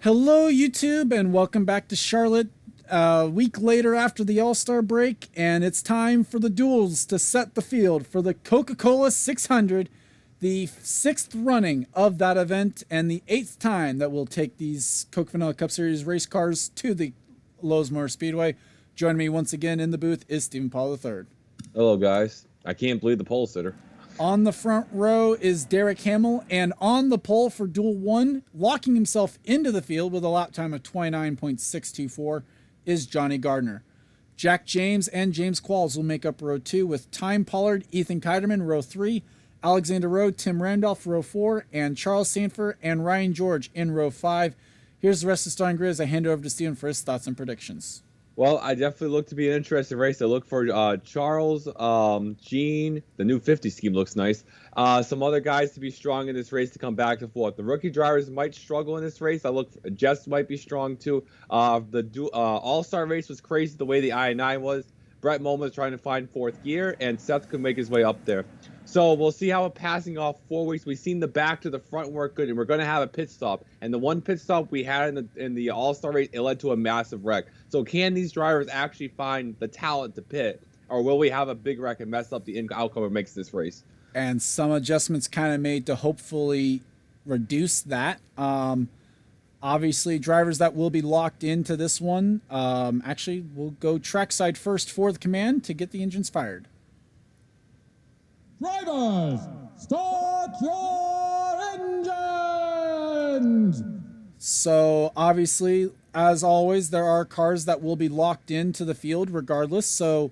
Hello, YouTube, and welcome back to Charlotte. A week later after the All-Star break, and it's time for the duels to set the field for the Coca-Cola 600, the sixth running of that event, and the eighth time that we'll take these Coke Vanilla Cup Series race cars to the Lowesmore Speedway. Joining me once again in the booth is Stephen Paul III. Hello, guys. I can't believe the pole sitter. On the front row is Derek Hamill, and on the pole for Duel 1, locking himself into the field with a lap time of 29.624, is Johnny Gardner. Jack James and James Qualls will make up row 2 with Time Pollard, Ethan Keiderman, row 3, Alexander Rowe, Tim Randolph, row 4, and Charles Sanford and Ryan George in row 5. Here's the rest of the starting grid as I hand it over to Stephen for his thoughts and predictions. Well, I definitely look to be an interesting race. I look for Charles, Gene. The new 50 scheme looks nice. Some other guys to be strong in this race to come back and forth. The rookie drivers might struggle in this race. I look for Jess might be strong too. The All-Star race was crazy the way the I-9 was. Brett Moma is trying to find fourth gear, and Seth could make his way up there. So we'll see how passing off 4 weeks. We've seen the back to the front work good, and we're going to have a pit stop. And the one pit stop we had in the All-Star race, it led to a massive wreck. So can these drivers actually find the talent to pit, or will we have a big wreck and mess up the outcome that makes this race? And some adjustments kind of made to hopefully reduce that. Obviously, drivers that will be locked into this one, actually, we'll go trackside first for the command to get the engines fired. Drivers, start your engines! So, obviously, as always, there are cars that will be locked into the field regardless. So,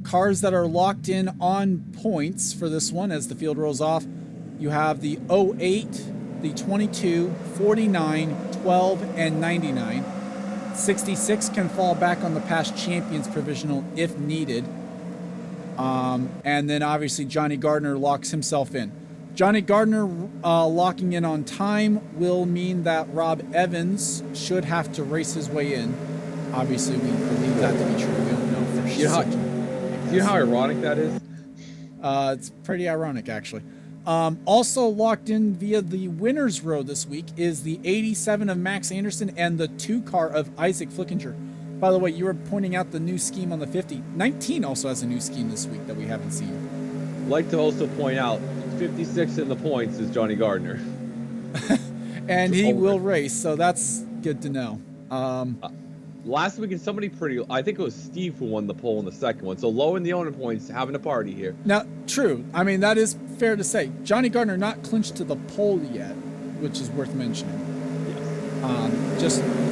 cars that are locked in on points for this one as the field rolls off, you have the 08, the 22, 49, 12, and 99. 66 can fall back on the past champions provisional if needed. And then obviously Johnny Gardner locks himself in. Johnny Gardner locking in on time will mean that Rob Evans should have to race his way in. Obviously, we believe that to be true. We don't know for sure. You know how ironic that is? It's pretty ironic, actually. Also locked in via the winner's row this week is the 87 of Max Anderson and the 2 car of Isaac Flickinger. By the way, you were pointing out the new scheme on the 50. 19 also has a new scheme this week that we haven't seen. I'd like to also point out, 56 in the points is Johnny Gardner. And he will race, so that's good to know. Last week, I think it was Steve who won the pole in the second one. So low in the owner points, having a party here. Now, true. I mean, that is fair to say. Johnny Gardner not clinched to the pole yet, which is worth mentioning.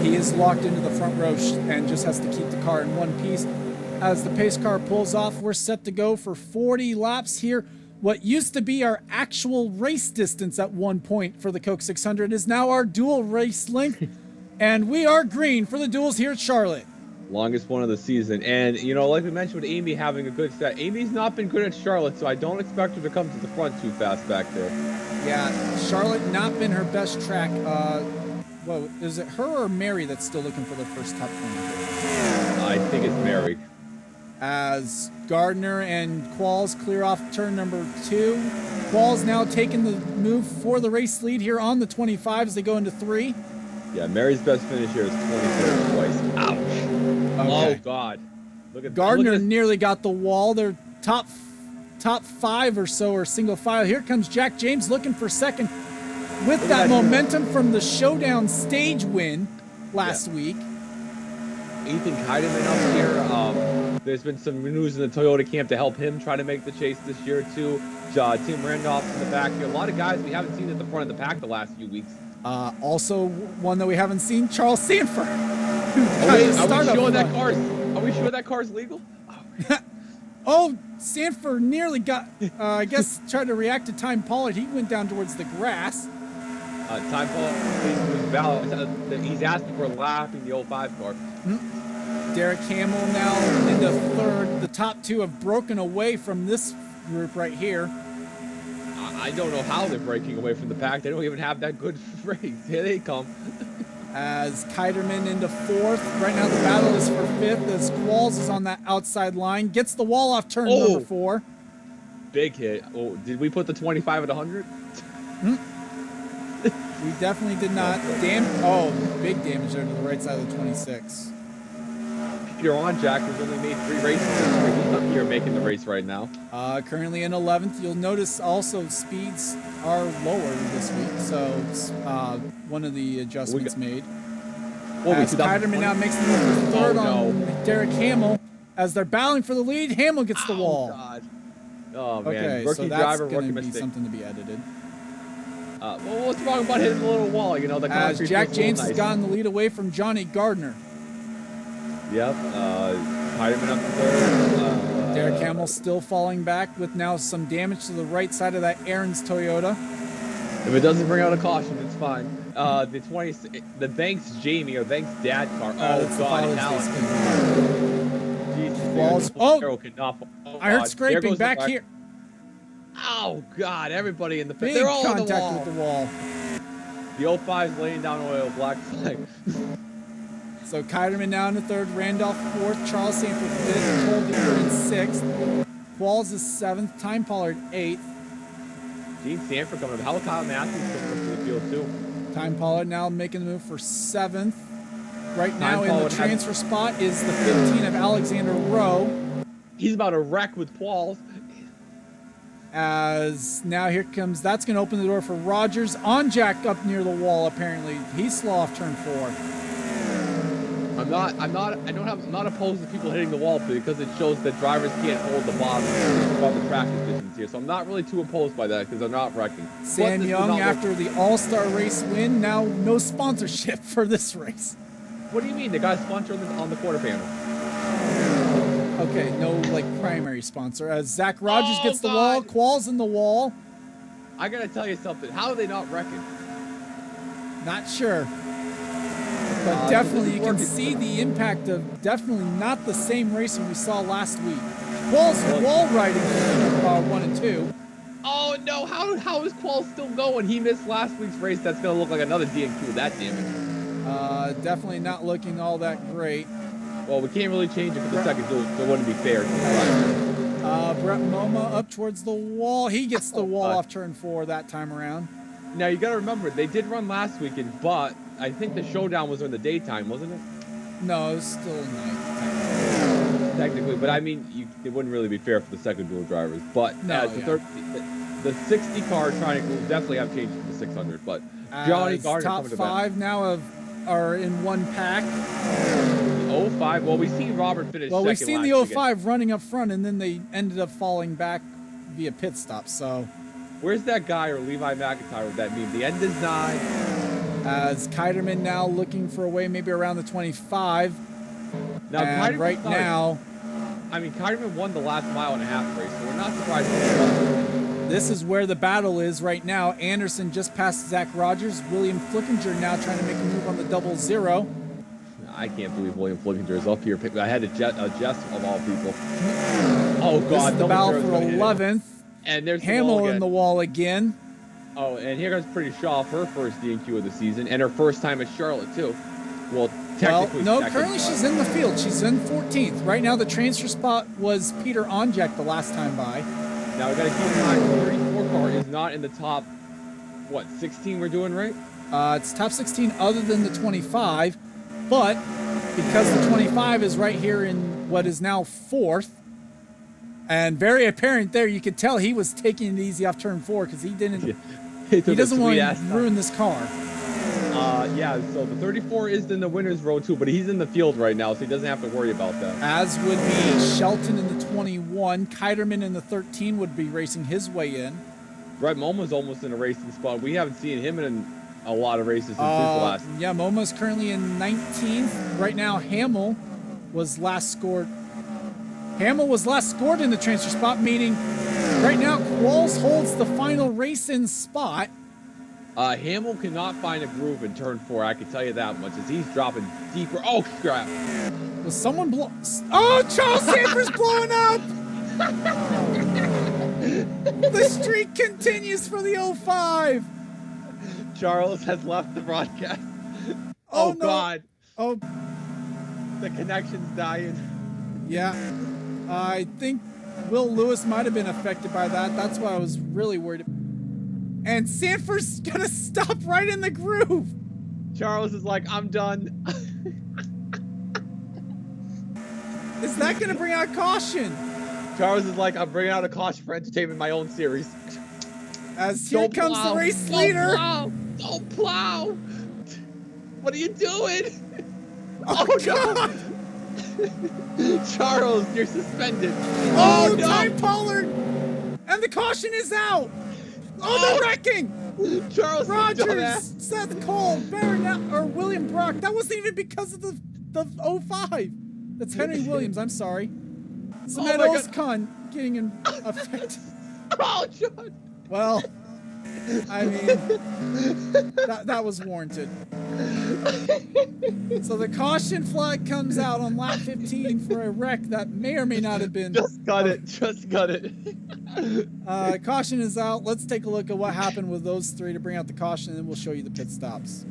He is locked into the front row and just has to keep the car in one piece. As the pace car pulls off, we're set to go for 40 laps here. What used to be our actual race distance at one point for the Coke 600 is now our dual race length. And we are green for the duels here at Charlotte. Longest one of the season. And, you know, like we mentioned with Amy having a good set, Amy's not been good at Charlotte, so I don't expect her to come to the front too fast back there. Yeah, Charlotte not been her best track. Well, is it her or Mary that's still looking for the first top 20? I think it's Mary. As Gardner and Qualls clear off turn number 2. Qualls now taking the move for the race lead here on the 25 as they go into 3. Yeah, Mary's best finish here is 23rd twice. Ouch. Okay. Oh, God. Gardner nearly got the wall. They're top 5 or so are single file. Here comes Jack James looking for second with that momentum from the Showdown stage win last week. Ethan Keiderman up here. There's been some news in the Toyota camp to help him try to make the chase this year, too. Tim Randolph in the back here. A lot of guys we haven't seen at the front of the pack the last few weeks. Also, one that we haven't seen, Charles Sanford. Are we sure that car's legal? Oh, Sanford nearly got, I guess, tried to react to Time Pollard. He went down towards the grass. Time Pollard, he's asking for lapping the 05 car. Derek Hamill now into third. The top 2 have broken away from this group right here. I don't know how they're breaking away from the pack. They don't even have that good race. Here they come. As Keiderman into 4th. Right now the battle is for 5th as Qualls is on that outside line. Gets the wall off turn number 4. Big hit. Oh, did we put the 25 at 100? We definitely did not Oh, big damage there to the right side of the 26. Peter Onjack, who's only made 3 races this year, he's up here making the race right now. Currently in 11th. You'll notice also speeds are lower this week, so one of the adjustments made. As Kyderman now makes the move for third on Derek Hamill. As they're battling for the lead, Hamill gets the wall. God. Oh, man. Okay, Rookie so that's driver, going rookie to be mistake. something to be edited. Well, what's wrong about hitting the little wall? You know, the As concrete Jack feels a little James has nice. gotten the lead away from Johnny Gardner. Yep. Kyderman up to third. Derek Hamill still falling back with now some damage to the right side of that Aaron's Toyota. If it doesn't bring out a caution, it's fine. The Thanks Jamie or Thanks Dad car. Oh, That's the God. Father's Day Alan. skin. Jesus. Walls. I heard God. scraping There goes the back back. here. Oh, God. Everybody in the Big they're all on the contact wall. with the wall. The 05's laying down oil, black flag. So Kyderman now in the third, Randolph fourth, Charles Sanford fifth, Cole Beaver in sixth, Qualls is seventh, Time Pollard eighth. Gene Sanford coming up. How Kyle Matthews coming up to the field, too? Time Pollard now making the move for seventh. Right now Time in the Pollard transfer spot is the 15 of Alexander Rowe. He's about to wreck with Qualls. As now here comes, that's going to open the door for Rogers. On Jack up near the wall, apparently. He's slow off turn 4. I'm not opposed to people hitting the wall because it shows that drivers can't hold the bottom above the track conditions here. So I'm not really too opposed by that because they're not wrecking. Sam Young, after the All-Star race win, now no sponsorship for this race. What do you mean? They got a sponsor on the quarter panel. Okay, no like primary sponsor. As Zach Rogers gets the wall, Qualls in the wall. I gotta tell you something. How are they not wrecking? Not sure. But definitely you can see the impact of definitely not the same racing we saw last week. Qualls wall riding 1 and 2. Oh no, how is Qualls still going? He missed last week's race. That's gonna look like another DNQ with that damage. Definitely not looking all that great. Well, we can't really change it for the second duel, so it wouldn't be fair. Brett Moma up towards the wall. He gets the wall off turn 4 that time around. Now you gotta remember, they did run last weekend, but I think the showdown was in the daytime, wasn't it? No, it was still night. Technically, but I mean, it wouldn't really be fair for the second duel drivers. But No, the 60 car trying will definitely have changed to the 600. But Johnny Gardner top coming to 5 now are in one pack. 05. Well, we've seen Robert finish. Well, second we've seen the last 05 running up front, and then they ended up falling back via pit stop. So, where's that guy or Levi McIntyre with that meme? The end is nigh. As Kyderman now looking for a way, maybe around the 25. Now, and right now, I mean, Kyderman won the last mile and a half race, so we're not surprised. This is where the battle is right now. Anderson just passed Zach Rogers. William Flickinger now trying to make a move on the 00. I can't believe William Flickinger is up here. I had a Jess of all people. Oh, God. This is the battle for 11th. And there's Hamill in the wall again. Oh, and here comes Pretty Shaw, her first DNQ of the season, and her first time at Charlotte, too. Well, technically. Well, no, currently she's in the field. She's in 14th. Right now, the transfer spot was Peter Onjack the last time by. Now, we got to keep in mind, the 34 car is not in the top, 16 we're doing, right? It's top 16 other than the 25, but because the 25 is right here in what is now 4th, and very apparent there, you could tell he was taking it easy off turn 4 because he didn't. Yeah. He doesn't want to ruin this car. Yeah, so the 34 is in the winner's row too, but he's in the field right now, so he doesn't have to worry about that. As would be Shelton in the 21. Kyderman in the 13 would be racing his way in. Brett Moma's almost in a racing spot. We haven't seen him in a lot of races since his last. Yeah, Moma's currently in 19th. Right now, Hamill was last scored. Hamill was last scored in the transfer spot, meaning right now Qualls holds the final race-in spot. Hamill cannot find a groove in turn 4, I can tell you that much, as he's dropping deeper. Oh, crap. Was someone blow? Oh, Charles Sanford's blowing up! The streak continues for the 05. Charles has left the broadcast. Oh, no. God. Oh, The connection's dying. yeah. I think Will Lewis might have been affected by that. That's why I was really worried. And Sanford's gonna stop right in the groove. Charles is like, I'm done. Is that gonna bring out caution? Charles is like, I'm bringing out a caution for entertainment in my own series. As here comes the race leader. Don't plow. What are you doing? Oh, God. Charles, you're suspended. Oh, no. Time Pollard. And the caution is out. Oh, the wrecking. Charles, Rogers, Seth Cole, or William Brock. That wasn't even because of the 05. That's Henry Williams. I'm sorry. Cemento's getting in effect. Oh, John. Well, I mean, that was warranted. So the caution flag comes out on lap 15 for a wreck that may or may not have been. Just got it. Caution is out. Let's take a look at what happened with those three to bring out the caution, and then we'll show you the pit stops.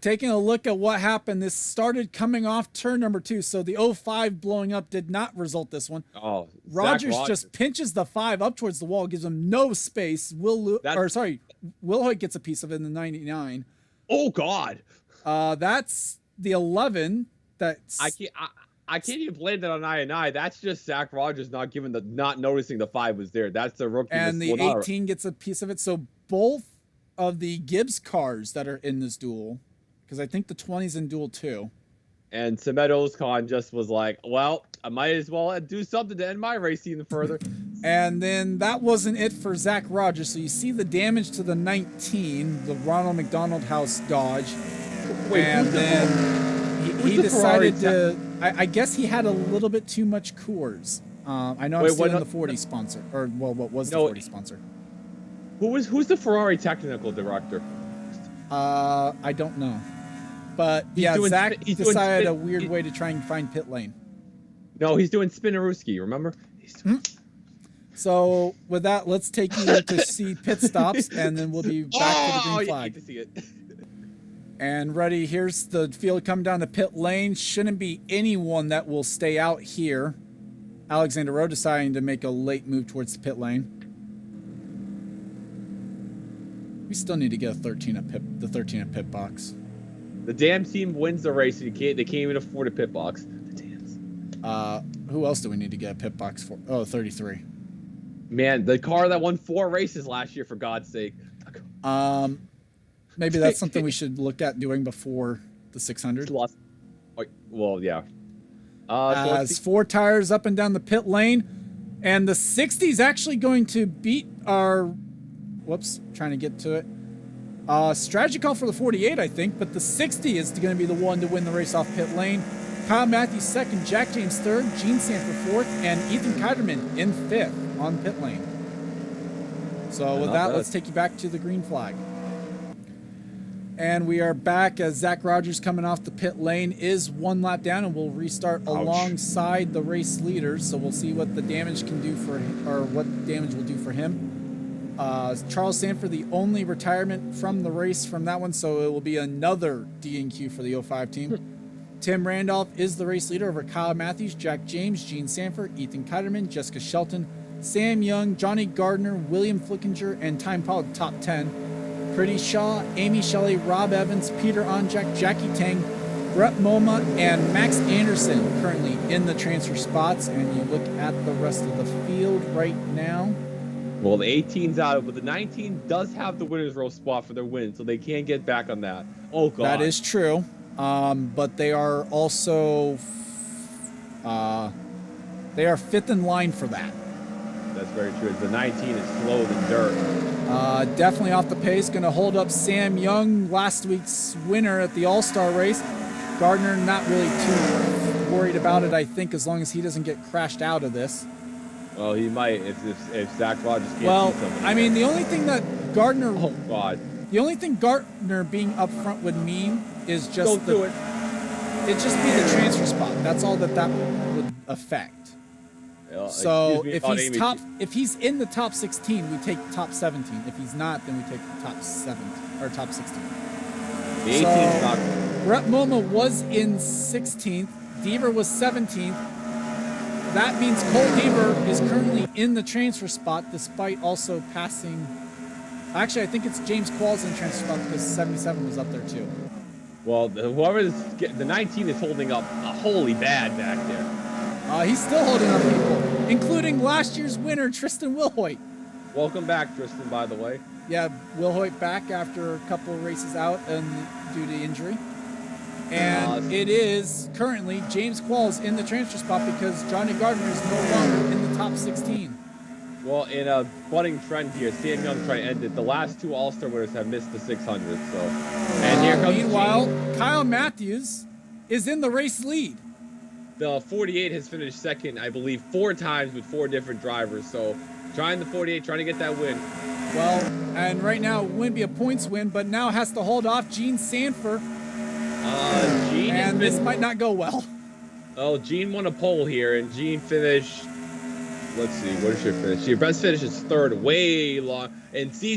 Taking a look at what happened, this started coming off turn number 2. So the 05 blowing up did not result this one. Oh, Rogers just pinches the 5 up towards the wall, gives him no space. Will Hoyt gets a piece of it in the 99. Oh God. That's the 11. That's I can't even blame that on I&I. That's just Zach Rogers not noticing the 5 was there. That's the rookie. And the 18 gets a piece of it. So both of the Gibbs cars that are in this duel, because I think the 20's in duel 2. And Cemento's con just was like, well, I might as well do something to end my race even further. And then that wasn't it for Zach Rogers. So you see the damage to the 19, the Ronald McDonald House Dodge. Wait, and then he decided to, I guess he had a little bit too much Coors. I know I'm stealing the 40 sponsor, or well, what was the 40 sponsor? Who's the Ferrari technical director? I don't know. But Zach decided a weird way to try and find pit lane. No, he's doing Spinaruski, remember? So with that, let's take you to see pit stops, and then we'll be back to the green flag. You hate to see it. And ready, here's the field coming down to pit lane. Shouldn't be anyone that will stay out here. Alexander Rowe deciding to make a late move towards the pit lane. We still need to get a 13 at pit box. The damn team wins the race, and they can't even afford a pit box. The Dams. Who else do we need to get a pit box for? Oh, 33. Man, the car that won 4 races last year, for God's sake. Maybe that's something we should look at doing before the 600. Well, yeah. As 4 tires up and down the pit lane, and the 60 is actually going to beat our. Whoops, trying to get to it. Strategy call for the 48, I think, but the 60 is going to be the one to win the race off pit lane. Kyle Matthews second, Jack James third, Gene Sanford fourth, and Ethan Keiderman in 5th on pit lane. So with that, let's take you back to the green flag. And we are back as Zach Rogers coming off the pit lane is 1 lap down, and we'll restart alongside the race leaders. So we'll see what the damage can do for him, or what damage will do for him. Charles Sanford, the only retirement from the race from that one, so it will be another D&Q for the 05 team. Tim Randolph is the race leader over Kyle Matthews, Jack James, Gene Sanford, Ethan Keiderman, Jessica Shelton, Sam Young, Johnny Gardner, William Flickinger, and Time Pollard top 10. Pretty Shaw, Amy Shelley, Rob Evans, Peter Onjak, Jackie Tang, Brett Moma, and Max Anderson currently in the transfer spots. And you look at the rest of the field right now. Well, the 18's out, but the 19 does have the winner's row spot for their win, so they can't get back on that. Oh, God. That is true. But they are also they are 5th in line for that. That's very true. The 19 is slow than dirt. Definitely off the pace. Going to hold up Sam Young, last week's winner at the All-Star race. Gardner not really too worried about it, I think, as long as he doesn't get crashed out of this. Well, he might if Zach Rogers can't Well, see something. I mean, the only thing that Gardner... Oh, God. The only thing Gardner being up front would mean is just... Don't do it. It'd just be the transfer spot. That's all that would affect. So if he's in the top 16, we take top 17. If he's not, then we take the top 7 or top 16. The 18's not. Brett Moma was in 16th. Deaver was 17th. That means Cole Deaver is currently in the transfer spot, despite also passing Actually, I think it's James Qualls in transfer spot because 77 was up there too. Well, the 19 is holding up wholly bad back there. He's still holding up people, including last year's winner, Tristan Wilhoit. Welcome back, Tristan, by the way. Yeah, Wilhoit back after a couple of races out and due to injury. And it is currently James Qualls in the transfer spot because Johnny Gardner is no longer in the top 16. Well, in a budding trend here, Sam Young trying to end it. The last two All-Star winners have missed the 600, so. And here comes meanwhile, Gene. Kyle Matthews is in the race lead. The 48 has finished second, I believe, 4 times with 4 different drivers. So, trying the 48, trying to get that win. Well, and right now it wouldn't be a points win, but now has to hold off Gene Sanford. Gene and this might not go well. Oh, Gene won a pole here, and Gene finished. Let's see, where did she finish? Your best finish is third, way long. And she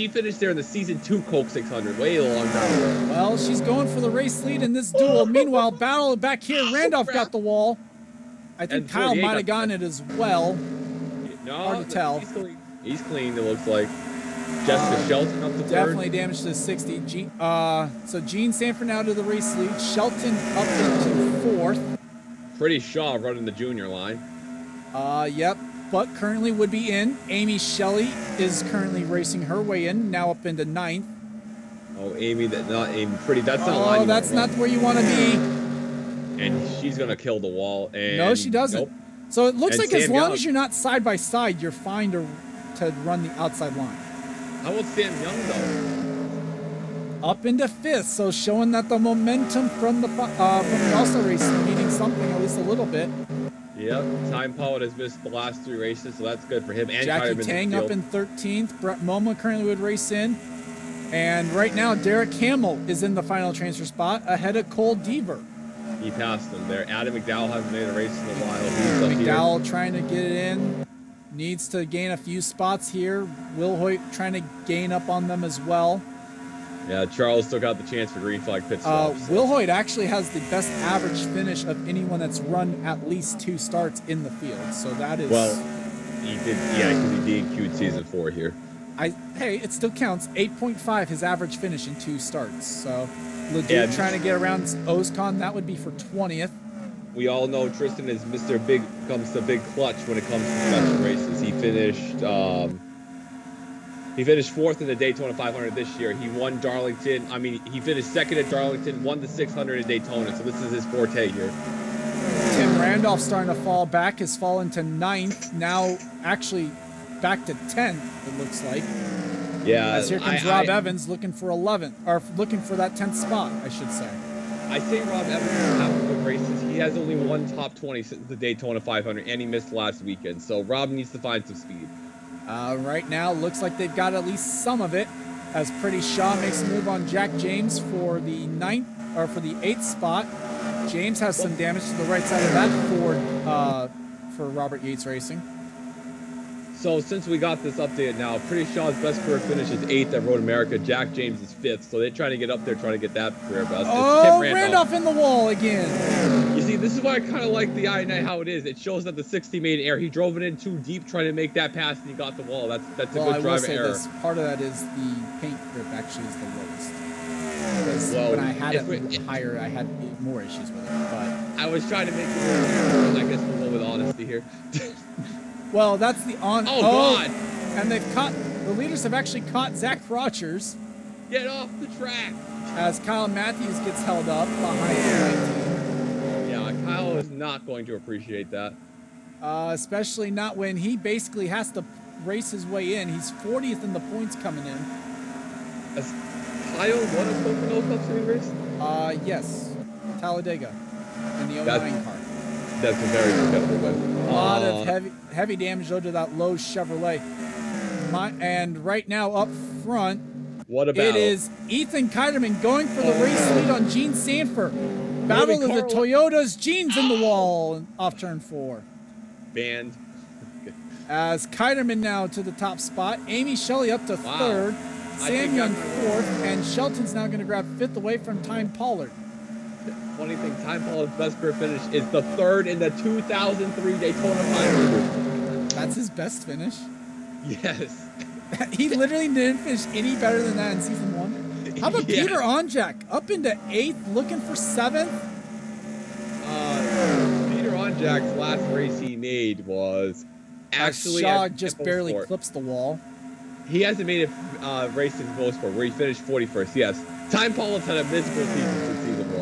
finished there in the season 2 Coke 600, way long time. Well, she's going for the race lead in this duel. Meanwhile, battle back here, Randolph got the wall. I think Kyle might have gotten it as well. No, hard to tell. He's clean, it looks like. Jessica Shelton up to third. Definitely damage to 60. So Gene Sanford now to the race lead. Shelton up into 4th. Pretty Shaw running the junior line. Yep, but currently would be in. Amy Shelley is currently racing her way in, now up into 9th. Oh, Amy, that's not a line. Oh, that's not where you want to be. And she's gonna kill the wall. And no, she doesn't. Nope. So it looks And like as Sam long Young. as you're not side by side, you're fine to run the outside line. How about Sam Young though? Up into 5th, so showing that the momentum from the All-Star race is meaning something, at least a little bit. Yep, Time Poet has missed the last 3 races, so that's good for him. And Jackie Tang up in 13th. Brett Moma currently would race in. And right now, Derek Hamill is in the final transfer spot ahead of Cole Deaver. He passed him there. Adam McDowell hasn't made a race in a while. He's up McDowell trying to get it in. Needs to gain a few spots here. Will Hoyt trying to gain up on them as well. Yeah, Charles still got the chance for green flag pit stop. Will Hoyt actually has the best average finish of anyone that's run at least 2 starts in the field. So that is... Well, he did, yeah, because he DQ'd season 4 here. Hey, it still counts. 8.5 his average finish in 2 starts. So legit trying to get around Ozcon, that would be for 20th. We all know Tristan is Mr. Big, comes to big clutch when it comes to special races. He finished 4th in the Daytona 500 this year. He won Darlington. I mean, he finished 2nd at Darlington, won the 600 at Daytona. So this is his forte here. Tim Randolph starting to fall back, has fallen to 9th. Now actually back to 10th, it looks like. Yeah. As here comes Rob Evans looking for 11th, or looking for that 10th spot, I should say. I say Rob Evans will have good races. He has only one top 20 since the Daytona 500, and he missed last weekend. So Rob needs to find some speed. Right now, looks like they've got at least some of it. As Pretty Shaw makes a move on Jack James for the 8th spot. James has some damage to the right side of that for Robert Yates Racing. So since we got this updated now, Pretty Shaw's best career finish is 8th at Road America. Jack James is 5th, so they're trying to get up there, trying to get that career best. Oh, Randolph in the wall again. You see, this is why I kind of like the I-9 how it is. It shows that the 60 made air. He drove it in too deep trying to make that pass, and he got the wall. That's a good driver error. I will say this. Part of that is the paint grip actually is the lowest. Because when I had it higher, I had more issues with it. But I was trying to make it I guess we'll go with honesty here. Well, that's the on. Oh, God! And the leaders have actually caught Zach Rogers. Get off the track! As Kyle Matthews gets held up behind the 19. Yeah, Kyle is not going to appreciate that. Especially not when he basically has to race his way in. He's 40th in the points coming in. Has Kyle won a Pocono Cup Series race? Yes. Talladega in the 09 car. That's a very forgettable win. A lot of heavy damage though to that Lowe's Chevrolet. And right now up front, what about it is Ethan Keiderman going for the race lead on Gene Sanford. Battle of the Toyotas. Gene's in the wall off turn 4. Banned. As Keiderman now to the top spot. Amy Shelley up to 3rd. Sam Young 4th. And Shelton's now going to grab 5th away from Time Pollard. Funny thing, Time Pollard's best career finish is the 3rd in the 2003 Daytona 500. That's his best finish. Yes. He literally didn't finish any better than that in season 1. How about Yeah. Peter Onjak up into 8th, looking for 7th? Peter Onjak's last race he made was actually Shaw at just Mosport. barely clips the wall. He hasn't made a race in Mosport where he finished 41st. Yes, Time Paulus had a miserable season since season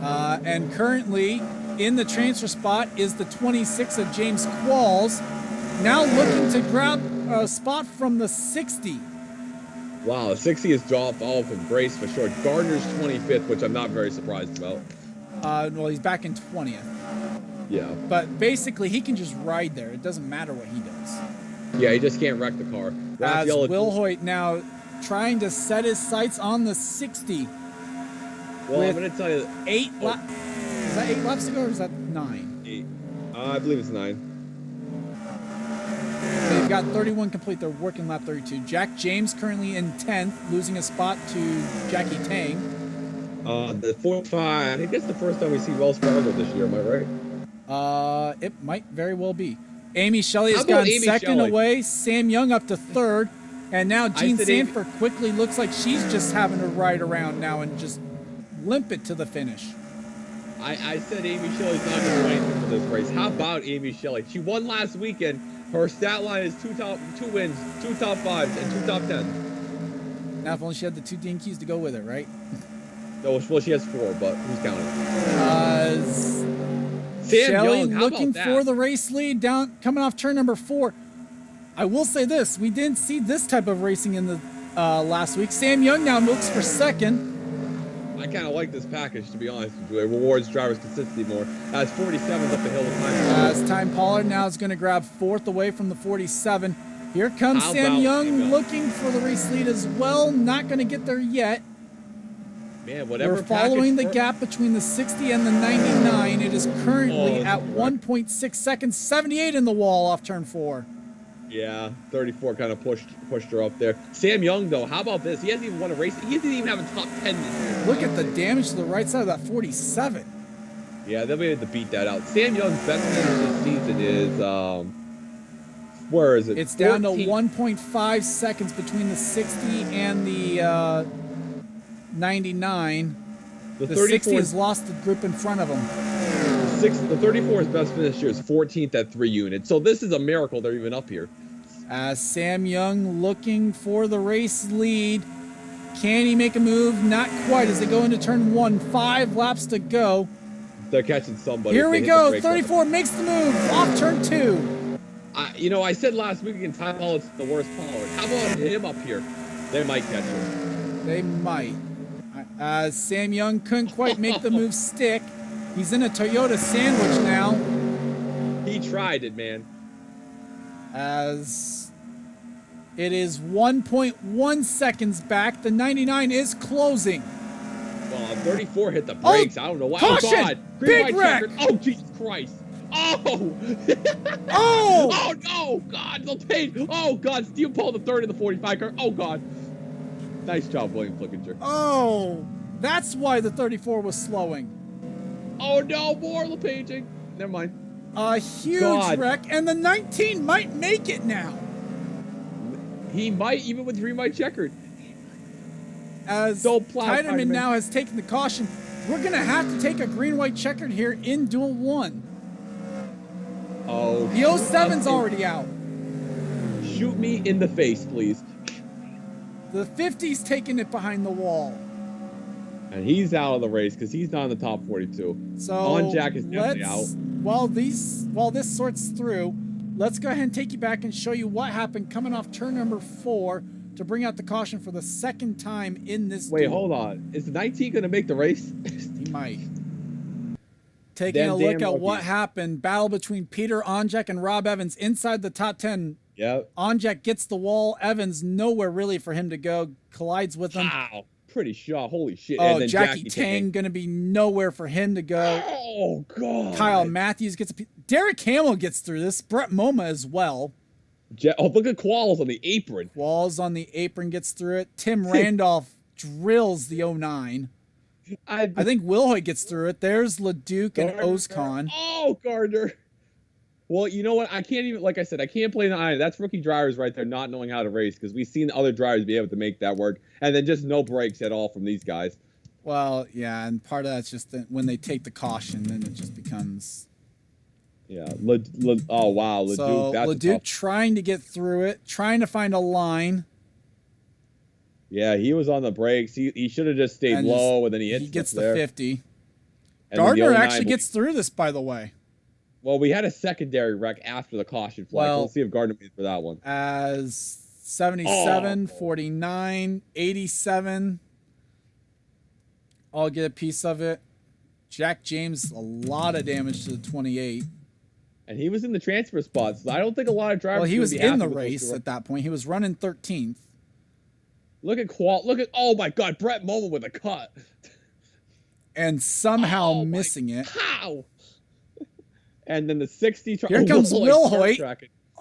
1. And currently in the transfer spot is the 26 of James Qualls, now looking to grab a spot from the 60. Wow, the 60 has dropped off of Grace for sure. Gardner's 25th, which I'm not very surprised about. Well, he's back in 20th. Yeah. But basically, he can just ride there. It doesn't matter what he does. Yeah, he just can't wreck the car. As Raphael- Will Hoyt now trying to set his sights on the 60. Well, with I'm going to tell you. 8 laps. Is that 8 laps to go or is that 9? 8. I believe it's 9. They've got 31 complete. They're working lap 32. Jack James currently in 10th, losing a spot to Jackie Tang. The 45, I think that's the first time we see Wells Fargo this year, am I right? It might very well be. Amy Shelley has How about gone Amy second Shelley? away. Sam Young up to 3rd. And now Jean said Amy- Sanford quickly looks like she's just having to ride around now and just limp it to the finish. I said Amy Shelley's not going to do anything for this race. How about Amy Shelley? She won last weekend. Her stat line is 2 wins, 2 top 5s, and 2 top 10s. Now, if only she had the 2 DNQs to go with it, right? No, well, she has 4, but who's counting? Sam Shelley Young, how looking about that? for the race lead down, coming off turn number 4. I will say this: we didn't see this type of racing in the last week. Sam Young now looks for 2nd. I kind of like this package, to be honest with you. It rewards drivers' consistency more. As 47's up the hill with time. As Time Pollard now is going to grab 4th away from the 47. Here comes How Sam about Young Sam Young? looking for the race lead as well. Not going to get there yet. Man, whatever. We're following the package gap between the 60 and the 99. It is currently Oh, at that's 1.6 seconds, 78 in the wall off turn 4. Yeah, 34 kind of pushed her up there. Sam Young, though, how about this? He hasn't even won a race. He doesn't even have a top 10 this year. Look at the damage to the right side of that 47. Yeah, they'll be able to beat that out. Sam Young's best finish this season is, where is it? It's down to 14. 1.5 seconds between the 60 and the 99. The The 60 34 has lost the group in front of him. The 34's best finish here is 14th at 3 units. So this is a miracle they're even up here. As Sam Young looking for the race lead. Can he make a move? Not quite as they go into turn 1. 5 laps to go. They're catching somebody. Here if we they hit the go. brake button. 34 makes the move off turn 2. I said last week in Time Pollard's the worst Pollard. How about him up here? They might catch him. They might. As Sam Young couldn't quite make the move stick. He's in a Toyota sandwich now. He tried it, man. As it is 1.1 seconds back. The 99 is closing. Well, 34 hit the brakes. I don't know why. Caution! Oh, God. Big wreck! checkered. Oh, Jesus Christ. Oh! Oh! Oh, no! God, the pain. Oh, God. Steel Paul the third in the 45 car. Oh, God. Nice job, William Flickinger. Oh! That's why the 34 was slowing. Oh, no. More LePaging. Never mind. A huge God. wreck, and the 19 might make it now. He might, even with green white checkered. As Don't plow, Tiderman Tiderman. now has taken the caution. We're going to have to take a green-white checkered here in Duel 1. Oh. The 07's already out. Shoot me in the face, please. The 50's taking it behind the wall. And he's out of the race because he's not in the top 42. So On Jack is definitely out. While this sorts through, let's go ahead and take you back and show you what happened coming off turn number 4 to bring out the caution for the second time in this Wait, duel. hold on. Is the 19 going to make the race? He might. Taking Damn a look at rookie. what happened. Battle between Peter Onjak and Rob Evans inside the top 10. Yep. Onjak gets the wall. Evans nowhere really for him to go. Collides with him. Wow. Pretty shot. Holy shit. Oh, And then Jackie Tang Tang. going to be nowhere for him to go. Oh, God. Kyle Matthews gets a... Derek Hamill gets through this. Brett Moma as well. Oh, look at Qualls on the apron. Walls on the apron gets through it. Tim Randolph drills the 09. I think Wilhoy gets through it. There's LeDuc and Oscon. Oh, Gardner. Well, you know what? I can't even, like I said, I can't blame the iron. That's rookie drivers right there not knowing how to race because we've seen other drivers be able to make that work, and then just no brakes at all from these guys. Well, yeah, and part of that's just that when they take the caution, then it just becomes. Yeah. Oh wow, Leduc. So That's Leduc tough. trying to get through it, trying to find a line. Yeah, he was on the brakes. He should have just stayed And low, and then he gets the there. 50. And then the Gardner 09 actually gets through this, by the way. Well, we had a secondary wreck after the caution flag. Well, Let's see if Gardner made for that one. As 77, 49, 87. I'll get a piece of it. Jack James, a lot of damage to the 28. And he was in the transfer spot, so I don't think a lot of drivers. Well, he was in the race at that point. He was running 13th. Look at oh my God, Brett Moma with a cut. And somehow missing it. How? And then the 60. Here comes Will Hoyt.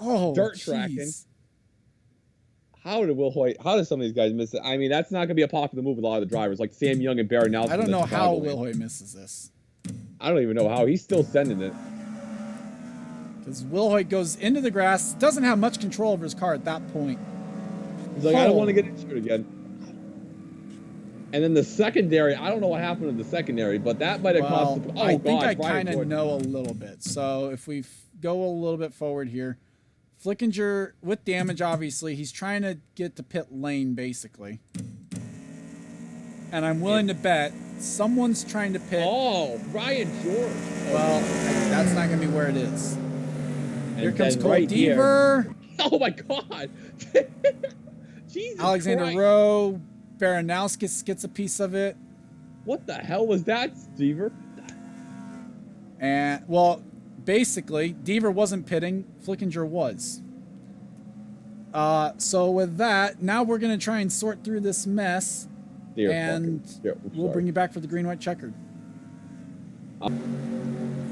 Oh, dirt tracking. How did some of these guys miss it? I mean, that's not going to be a popular move with a lot of the drivers, like Sam Young and Barry Nelson. I don't know how Will Hoyt misses this. I don't even know how. He's still sending it. Because Will Hoyt goes into the grass, doesn't have much control over his car at that point. He's like, I don't want to get injured again. And then the secondary, I don't know what happened in the secondary, but that might have cost. Oh, I think God, I kind of know a little bit. So if we go a little bit forward here, Flickinger with damage, obviously. He's trying to get to pit lane, basically. And I'm willing to bet someone's trying to pit. Oh, Ryan George. Well, that's not going to be where it is. Here comes Cole right Deaver. Oh, my God. Jesus Alexander Christ. Rowe. Baranowskis gets a piece of it. What the hell was that, Stever? And, well, basically, Deaver wasn't pitting. Flickinger was. So with that, now we're going to try and sort through this mess. We'll bring you back for the green-white checkered.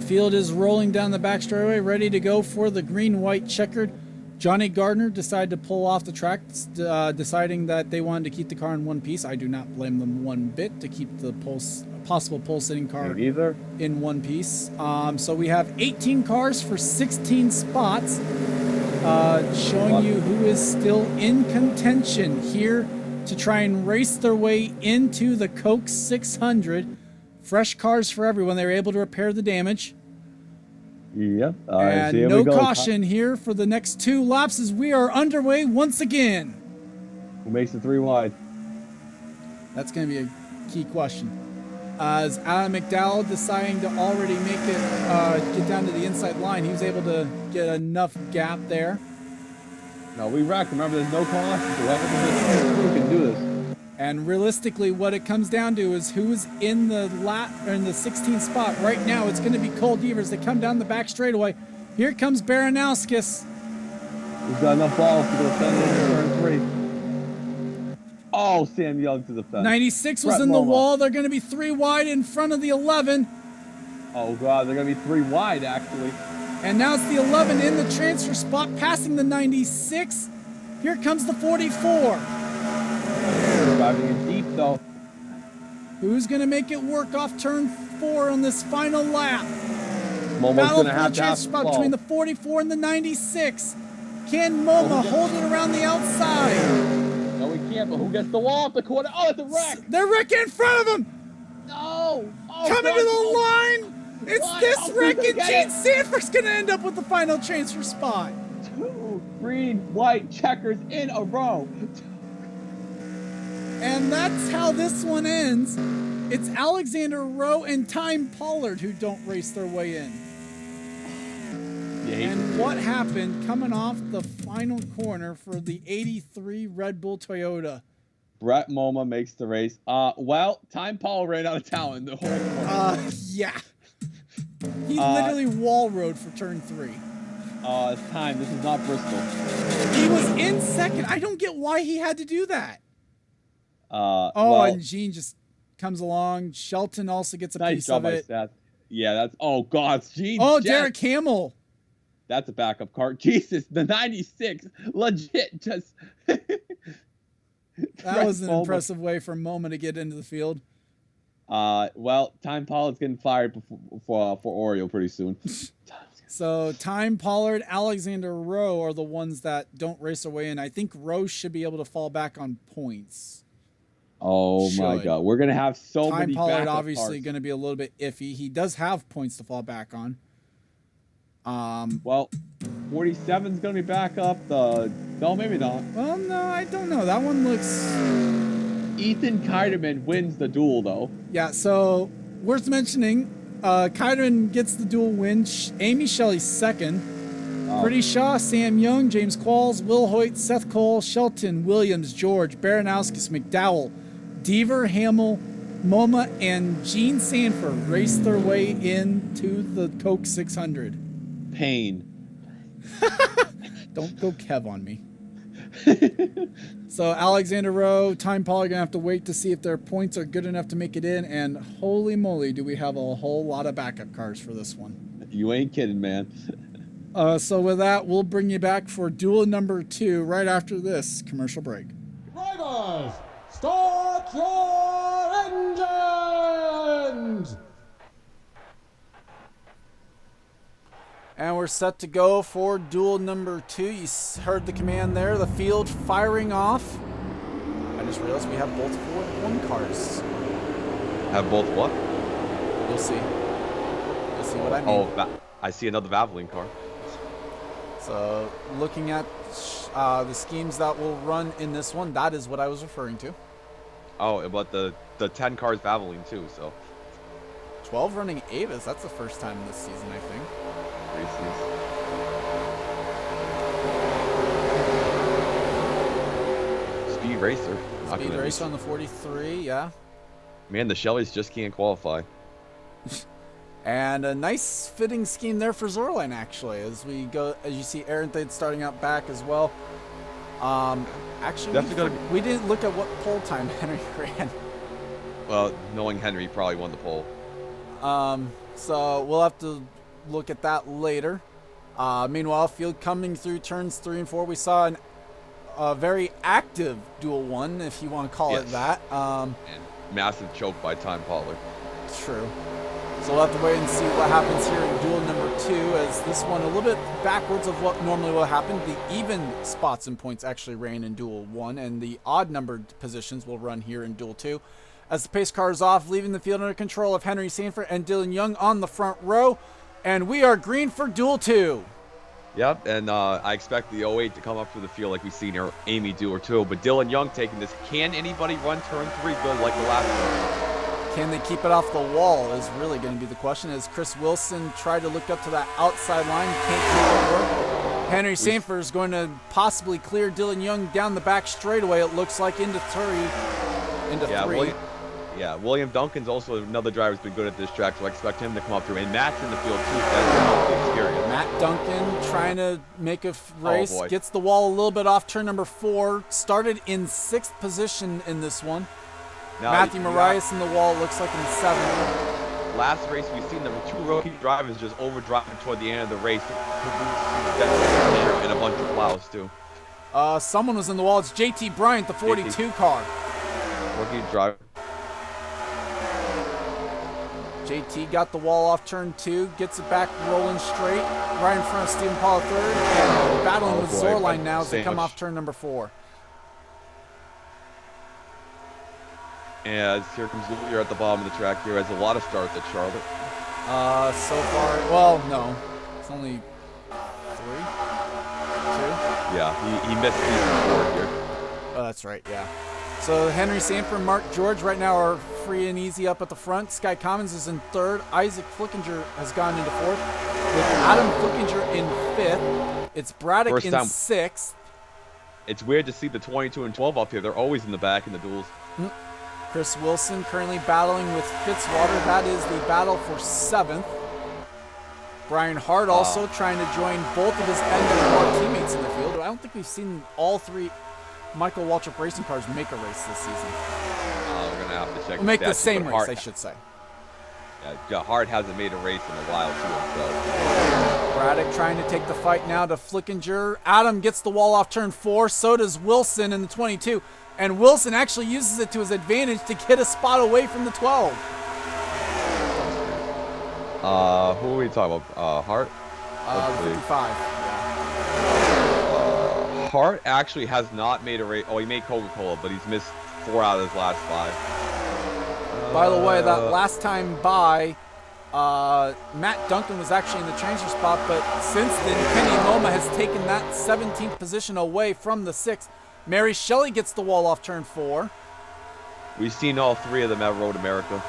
Field is rolling down the back straightaway, ready to go for the green-white checkered. Johnny Gardner decided to pull off the track, deciding that they wanted to keep the car in one piece. I do not blame them one bit to keep the possible pole-sitting car in one piece. So we have 18 cars for 16 spots, showing you who is still in contention here to try and race their way into the Coke 600. Fresh cars for everyone. They were able to repair the damage. Yep. And no caution here for the next 2 laps as we are underway once again. Who makes it 3 wide? That's going to be a key question. As Adam McDowell deciding to already make it get down to the inside line, he was able to get enough gap there. No, we wrecked. Remember, there's no caution. So who can do this? And realistically, what it comes down to is who's in the 16th spot. Right now, it's going to be Cole Devers. They come down the back straightaway. Here comes Baranowskis. He's got enough balls to go send in turn 3. Oh, Sam Young to the fence. 96 was in the wall. They're going to be 3 wide in front of the 11. Oh, God, they're going to be 3 wide, actually. And now it's the 11 in the transfer spot, passing the 96. Here comes the 44. Driving in deep, though. Who's going to make it work off turn 4 on this final lap? Momo's going to have transfer spot between the 44 and the 96. Can Momo hold it around the outside? No, we can't, but who gets the wall off the corner? Oh, it's a wreck. They're wrecking in front of him. No. Oh, coming to the line. It's this wreck, and Gene Sanford's going to end up with the final transfer spot. 2 green-white checkers in a row. And that's how this one ends. It's Alexander Rowe and Time Pollard who don't race their way in. And what happened coming off the final corner for the 83 Red Bull Toyota? Brett Moma makes the race. Well, Time Pollard ran out of talent the whole corner. Yeah. He literally wall rode for turn 3. It's time. This is not Bristol. He was in second. I don't get why he had to do that. And Gene just comes along. Shelton also gets a piece of it. Yeah, that's. Oh God, Gene. Oh, Derek Hamill. That's a backup car. Jesus, the 96, legit. Just. That was an impressive way for Moma to get into the field. Well, Time Pollard's getting fired for Oreo pretty soon. So Time Pollard, Alexander Rowe are the ones that don't race away, and I think Rowe should be able to fall back on points. Oh my Should. God, we're gonna have so Time many Pollard backup obviously cars. going to be a little bit iffy. He does have points to fall back on. Well, 47's gonna be back up. No, maybe not. Well, no, I don't know. That one looks. Ethan Keiderman wins the duel though. Yeah, so worth mentioning, Kyron gets the dual win. Amy Shelley's second. Pretty Shaw, Sam Young, James Qualls, Will Hoyt, Seth Cole, Shelton, Williams, George, Baranowskis, McDowell, Deaver, Hamill, MoMA, and Gene Sanford race their way into the Coke 600. Pain. Don't go Kev on me. So Alexander Rowe, Time Pollard going to have to wait to see if their points are good enough to make it in, and holy moly, do we have a whole lot of backup cars for this one. You ain't kidding, man. So with that, we'll bring you back for duel number 2 right after this commercial break. Drivers, start your engines! And we're set to go for duel number 2. You heard the command there, the field firing off. I just realized we have both 4-1 cars. Have both what? You'll see. You'll see what I mean. Oh, I see another Valvoline car. So looking at the schemes that will run in this one, that is what I was referring to. Oh, but the 10 cars Valvoline too, so. 12 running Avis, that's the first time this season, I think. Speed racer. Speed racer on the 43, yeah. Man, the Shellys just can't qualify. And a nice fitting scheme there for Zorline, actually, as we go, as you see Aaron Thade starting out back as well. Actually, we didn't look at what pole time Henry ran. Well, knowing Henry probably won the pole. So we'll have to look at that later. Meanwhile, field coming through turns 3 and 4, we saw a very active duel 1, if you want to call it that. And massive choke by Time Pollard. True. So we'll have to wait and see what happens here in duel number 2, as this one a little bit backwards of what normally will happen. The even spots and points actually ran in duel 1, and the odd numbered positions will run here in duel 2. As the pace car is off, leaving the field under control of Henry Sanford and Dylan Young on the front row. And we are green for duel 2. Yep, and I expect the 08 to come up through the field like we've seen Amy do or two. But Dylan Young taking this. Can anybody run turn 3 good like the last one? Can they keep it off the wall is really going to be the question, as Chris Wilson tried to look up to that outside line. Can't make it work. Henry Sanford is going to possibly clear Dylan Young down the back straightaway, it looks like, into 3. William Duncan's also another driver who's been good at this track, so I expect him to come up through. And Matt's in the field too. That's the experience. Matt Duncan trying to make a race, gets the wall a little bit off turn number 4. Started in 6th position in this one. Now, Matthew Marias in the wall, looks like in 7th. Last race, we've seen the 2 rookie drivers just overdriving toward the end of the race. And a bunch of plows too. Someone was in the wall. It's JT Bryant, the 42 car. Rookie driver. JT got the wall off turn 2, gets it back rolling straight, right in front of Stephen Paul 3rd, and battling with Zorline now as they come off turn number 4. And here comes Lulier at the bottom of the track here. Has a lot of starts at Charlotte. So far, well, no. It's only 3? 2? Yeah, he missed season 4 here. Oh, that's right, yeah. So Henry Sanford and Mark George right now are free and easy up at the front. Sky Commons is in 3rd. Isaac Flickinger has gone into 4th. With Adam Flickinger in 5th. It's Braddock in 6th. It's weird to see the 22 and 12 up here. They're always in the back in the duels. Chris Wilson currently battling with Fitzwater. That is the battle for 7th. Brian Hart also trying to join both of his end and teammates in the field. I don't think we've seen all 3 Michael Waltrip racing cars make a race this season. We're going to have to check make the same race, I should say. Yeah, Hart hasn't made a race in a while, too. So. Braddock trying to take the fight now to Flickinger. Adam gets the wall off turn 4. So does Wilson in the 22. And Wilson actually uses it to his advantage to get a spot away from the 12. Who are we talking about? Hart? 55. Hart actually has not made a race. Oh, he made Coca-Cola, but he's missed 4 out of his last 5. By the way, that last time by, Matt Duncan was actually in the transfer spot, but since then, Kenny Moma has taken that 17th position away from the 6th. Mary Shelley gets the wall off turn 4. We've seen all 3 of them at Road America.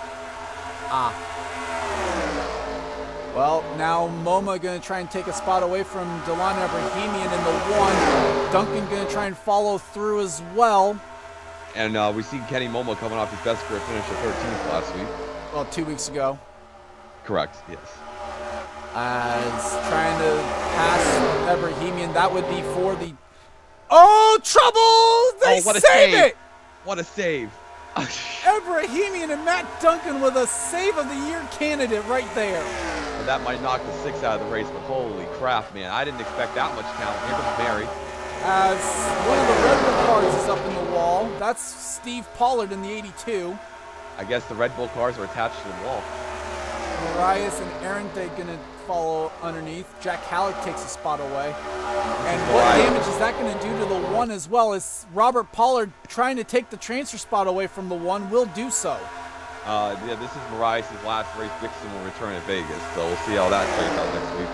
Well, now Moma going to try and take a spot away from Delon Abrahamian in the 1. Duncan going to try and follow through as well. And we see Kenny Momo coming off his best career finish of 13th last week. Well, 2 weeks ago. Correct, yes. As trying to pass Abrahamian, that would be for the... Oh, trouble! They what a save it! What a save. Abrahamian and Matt Duncan with a save of the year candidate right there. Well, that might knock the 6 out of the race, but holy crap, man. I didn't expect that much talent. Here comes Mary. As one of the Red Bull cars is up in the wall. That's Steve Pollard in the 82. I guess the Red Bull cars are attached to the wall. Marias and Arente gonna follow underneath. Jack Halleck takes a spot away. And what damage is that gonna do to the 1 as well? As Robert Pollard trying to take the transfer spot away from the 1 will do so. Yeah, this is Marias' last race. Dixon will return at Vegas, so we'll see how that plays out next week.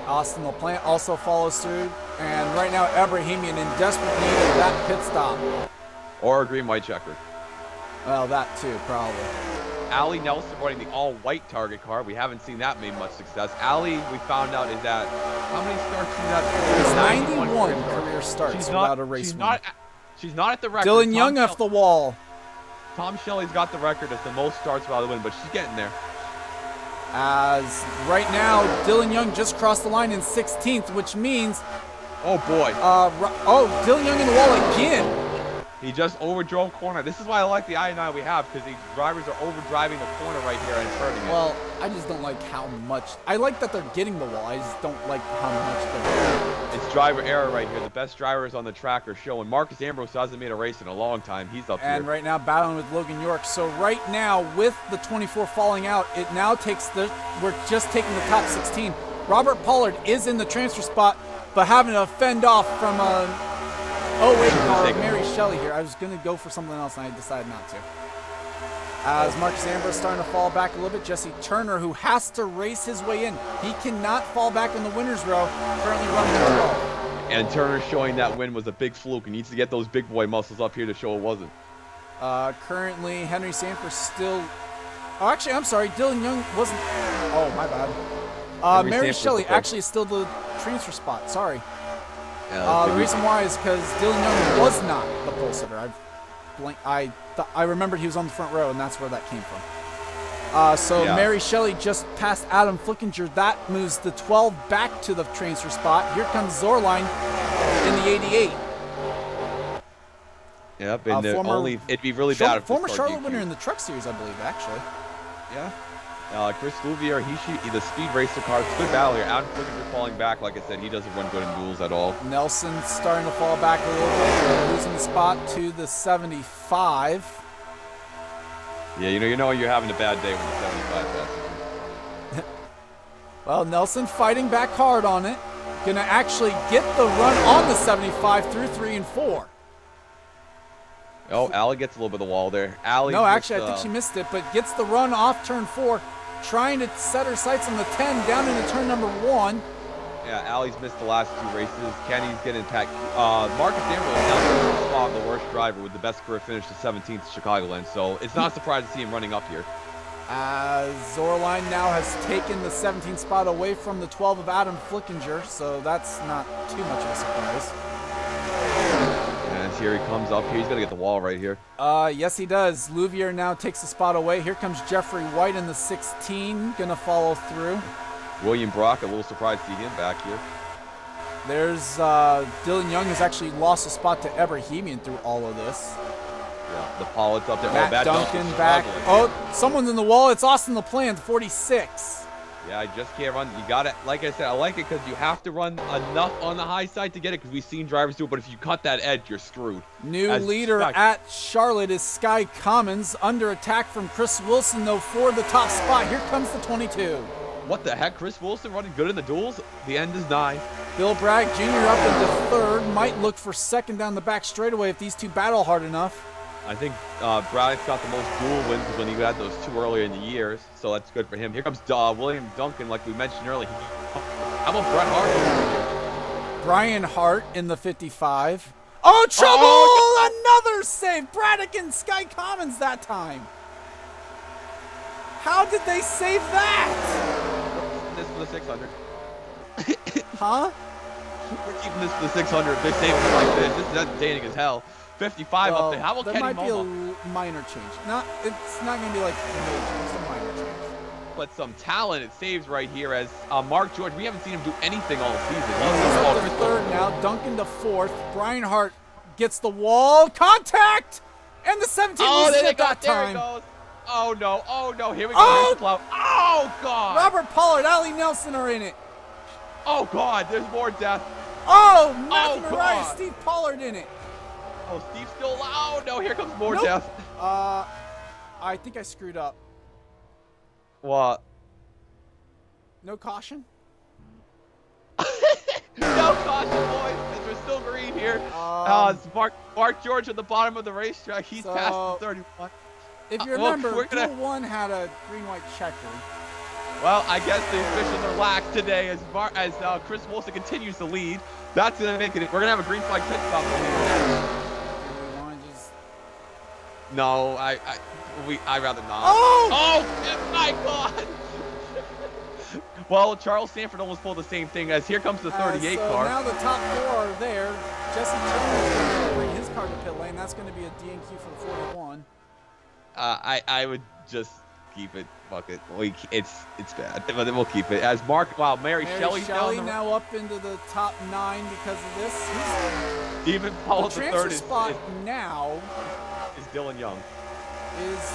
Austin LaPlante also follows through. And right now, Abrahamian in desperate need of that pit stop. Or a green-white checker. Well, that too, probably. Allie Nelson running the all-white target car. We haven't seen that made much success. Allie, we found out, is at how many starts she's at? It's 91 career starts without a race win. She's not at the record. Dylan Young off the wall. Tom Shelley's got the record as the most starts without a win, but she's getting there. As right now, Dylan Young just crossed the line in 16th, which means... Oh, boy. Dylan Young in the wall again. He just overdrove corner. This is why I like the I-9 we have, because these drivers are overdriving the corner right here and turning it. Well, I just don't like how much. I like that they're getting the wall. I just don't like how much they're. It's driver error right here. The best drivers on the track are showing. Marcus Ambrose hasn't made a race in a long time. He's up here. And right now battling with Logan York. So right now, with the 24 falling out, it now takes we're just taking the top 16. Robert Pollard is in the transfer spot, but having to fend off from a 08 car, Mary Shelley here. I was going to go for something else, and I decided not to. As Marcus Ambrose starting to fall back a little bit, Jesse Turner, who has to race his way in. He cannot fall back in the winner's row, currently running the 12. And Turner showing that win was a big fluke. He needs to get those big boy muscles up here to show it wasn't. Currently, Henry Sanford still... Oh, actually, I'm sorry. Dylan Young wasn't... Oh, my bad. Mary Shelley actually is still the transfer spot. Sorry. Yeah, the reason why is because Dylan Young was not the pole sitter. I remembered he was on the front row, and that's where that came from. Mary Shelley just passed Adam Flickinger. That moves the 12 back to the transfer spot. Here comes Zorline in the 88. Yep, and it'd be really bad if former Charlotte winner in the Truck Series, I believe, actually. Yeah. Chris Louvier, the speed racer car. It's a good battle here. Adam Flickinger falling back. Like I said, he doesn't run good in duels at all. Nelson starting to fall back a little bit, losing the spot to the 75. Yeah, you know you're having a bad day when the 75 passes. Well, Nelson fighting back hard on it. Gonna actually get the run on the 75 through 3 and 4. Oh, Allie gets a little bit of the wall there. I think she missed it, but gets the run off turn 4. Trying to set her sights on the 10 down into turn number 1. Yeah, Allie's missed the last 2 races. Kenny's getting attacked. Marcus Ambrose now in the spot of the worst driver with the best career finish to 17th at Chicagoland, so it's not a surprise to see him running up here. Zorline now has taken the 17th spot away from the 12 of Adam Flickinger, so that's not too much of a surprise. And here he comes up here. He's going to get the wall right here. Yes, he does. Louvier now takes the spot away. Here comes Jeffrey White in the 16, going to follow through. William Brock, a little surprised to see him back here. There's Dylan Young has actually lost a spot to Ebrahimian through all of this. Yeah, the Pollard's up there. Matt Duncan back. Oh, someone's in the wall. It's Austin LaPlante, 46. Yeah, I just can't run. You got it. Like I said, I like it because you have to run enough on the high side to get it because we've seen drivers do it. But if you cut that edge, you're screwed. New leader at Charlotte is Sky Commons. Under attack from Chris Wilson, though, for the top spot. Here comes the 22. What the heck? Chris Wilson running good in the duels? The end is nigh. Bill Bragg Jr. up into third. Might look for second down the back straightaway if these two battle hard enough. I think Braddock's got the most duel wins when he had those 2 earlier in the year, so that's good for him. Here comes William Duncan, like we mentioned earlier. How about Bret Hart? Brian Hart in the 55. Oh, trouble! Oh, another save! Braddock and Sky Commons that time. How did they save that? This for the 600. Huh? We're keeping this for the 600. They're saving it like this. This is entertaining as hell. 55 Well, up there. How about there Kenny might be Momo? a minor change. It's not going to be like major. It's a minor change. But some talent it saves right here as Mark George. We haven't seen him do anything all season. He's up to third now. Duncan to fourth. Brian Hart gets the wall. Contact! And the 17 was hit that there time. He goes. Oh no, oh no, here we go. Oh! Oh god! Robert Pollard, Ali Nelson are in it. Oh god, there's more death. Oh, Matthew Oh, Mariah, God. Steve Pollard in it. Oh, Steve's still alive. Oh no, here comes more Nope. death. I think I screwed up. What? No caution? No caution, boys, because we're still green here. It's Mark George at the bottom of the racetrack. He's past the 31. If you Well, remember, we're gonna- Pool 1 had a green-white checker. Well, I guess the officials are lax today as Chris Wilson continues to lead. That's gonna make it. We're gonna have a green flag pit stop. Do we want to just... No, I'd rather not. Oh! Oh my God! Well, Charles Sanford almost pulled the same thing as here comes the 38 so car. now the top 4 are there. Jesse Turner is going to bring his car to pit lane. That's going to be a DNQ for the 41. I would just keep it. Fuck it. It's bad, but we'll keep it. As Mary Shelley's Shelley down. now up into the top 9 because of this. Even Paul The the transfer third spot now is Dylan Young. is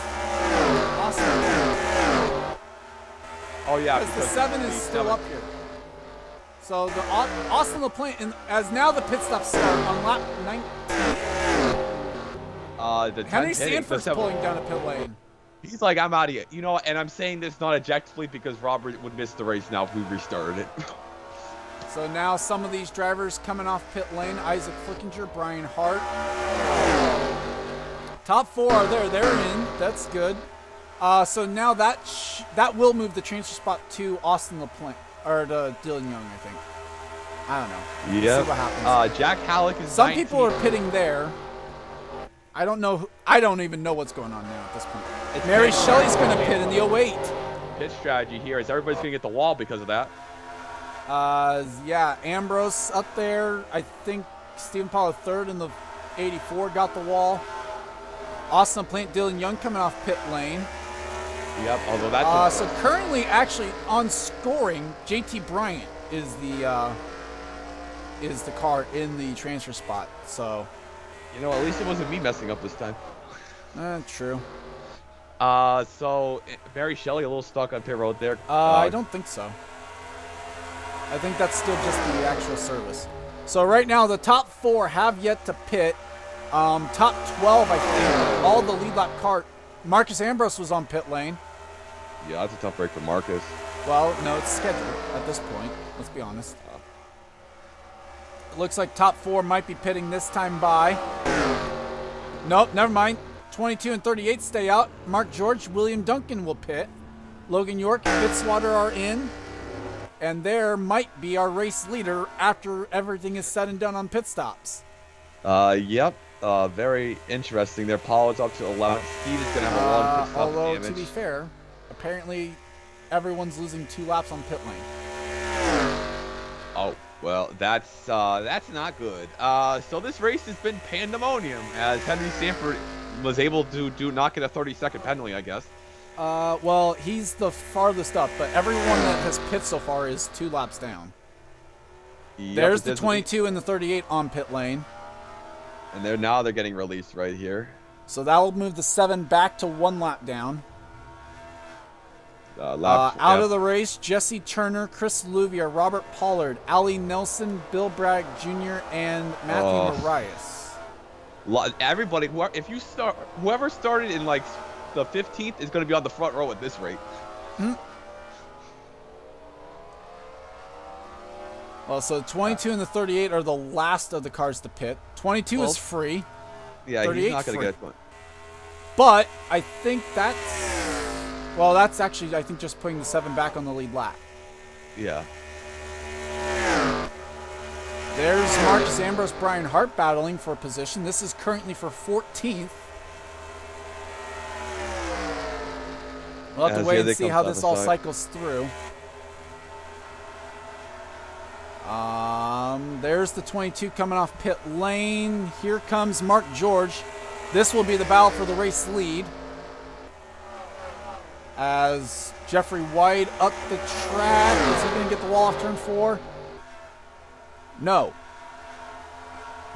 awesome. Oh yeah, Because the 7 is still 7. up here. So the Austin LaPlante, as now the pit stops start on lap 19. The Henry 10's hitting, the Sanford's 7. pulling down a pit lane. He's like, I'm out of here. You know what? And I'm saying this not objectively because Robert would miss the race now if we restarted it. So now some of these drivers coming off pit lane. Isaac Flickinger, Brian Hart. Top 4 are there. They're in. That's good. So now that will move the transfer spot to Austin LaPlante, or to Dylan Young, I think. I don't know. Yeah. See what happens. Jack Halleck is Some 19. people are pitting there. I don't know. I don't even know what's going on now at this point. It's Mary pit Shelley's going to strategy. pit in the 08. Pit strategy here is everybody's going to get the wall because of that. Yeah, Ambrose up there. I think Stephen Pollard third in the 84 got the wall. Austin LaPlante, Dylan Young coming off pit lane. Yep, although that's So currently, actually on scoring, JT Bryant is the car in the transfer spot. So, you know, at least it wasn't me messing up this time. true. So Mary Shelley a little stuck on pit road there. I don't think so. I think that's still just the actual service. So right now, the top 4 have yet to pit. Top 12, I think, all the lead lap car. Marcus Ambrose was on pit lane. Yeah, that's a tough break for Marcus. Well, no, it's scheduled at this point. Let's be honest. It looks like top 4 might be pitting this time by. Nope, never mind. 22 and 38 stay out. Mark George, William Duncan will pit. Logan York, Fitzwater are in. And there might be our race leader after everything is said and done on pit stops. Yep. Very interesting there. Pollard's up to 11. Steve is going to have a long pit stop Although, damage. to be fair, apparently everyone's losing 2 laps on pit lane. Oh, well, that's not good. So this race has been pandemonium as Henry Sanford was able to not get a 30-second penalty, I guess. Well, he's the farthest up, but everyone that has pit so far is 2 laps down. Yep, There's it the does- 22 and the 38 on pit lane. And they're getting released right here. So that will move the 7 back to 1 lap down. Lap, Out of the race, Jesse Turner, Chris Luvia, Robert Pollard, Ali Nelson, Bill Bragg Jr., and Matthew Marias. Everybody, whoever started in like the 15th is going to be on the front row at this rate. Well, so 22 and the 38 are the last of the cars to pit. 22 is free. Yeah, he's not going to get one. But I think that's... Well, that's actually, I think, just putting the 7 back on the lead lap. Yeah. There's Marcus Ambrose, Brian Hart battling for position. This is currently for 14th. We'll have to wait and see how this all cycles through. There's the 22 coming off pit lane. Here comes Mark George. This will be the battle for the race lead. As Jeffrey White up the track. Is he going to get the wall off turn 4? No.